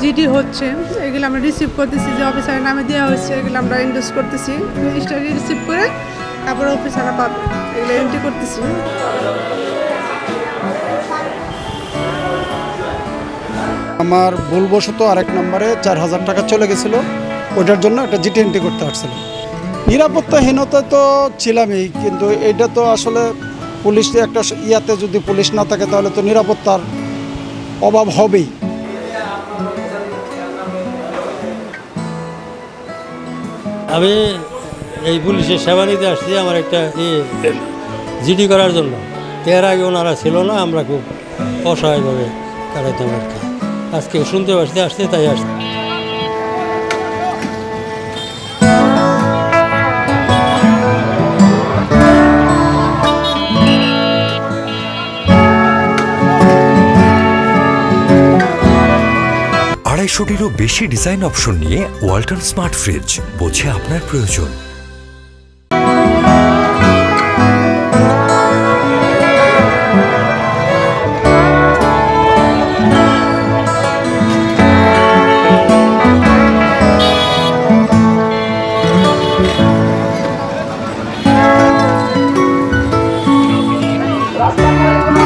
GD হচ্ছে, এগুলো আমরা রিসিভ করতেছি, যে অফিসারের নামে দেওয়া হচ্ছে এগুলো আমরা এন্ডোর্স করতেছি, রেজিস্টারে রিসিভ করে তারপরে অফিসাররা পাবে, এগুলো এন্ট্রি করতেছি। আমার ভুলবশত আরেক নম্বরে 4000 টাকা চলে গেছিলো, ওইটার জন্য একটা জিডি এন্ট্রি করতে পারছিল। নিরাপত্তাহীনতা তো ছিলামই, কিন্তু এটা তো আসলে পুলিশ একটা ইয়াতে যদি পুলিশ না থাকে তাহলে তো নিরাপত্তার অভাব হবেই। আমি এই পুলিশের সেবা নিতে আসছি আমার একটা জিডি করার জন্য। এর আগে ওনারা ছিল না, আমরা খুব অসহায়ভাবে কাটাইতাম আর কি। আজকে শুনতে পারছি আসছে, তাই আসছে। আড়াইশোটিরও বেশি ডিজাইন অপশন নিয়ে ওয়ালটন স্মার্ট ফ্রিজ, বোঝে আপনার প্রয়োজন। রাস্তা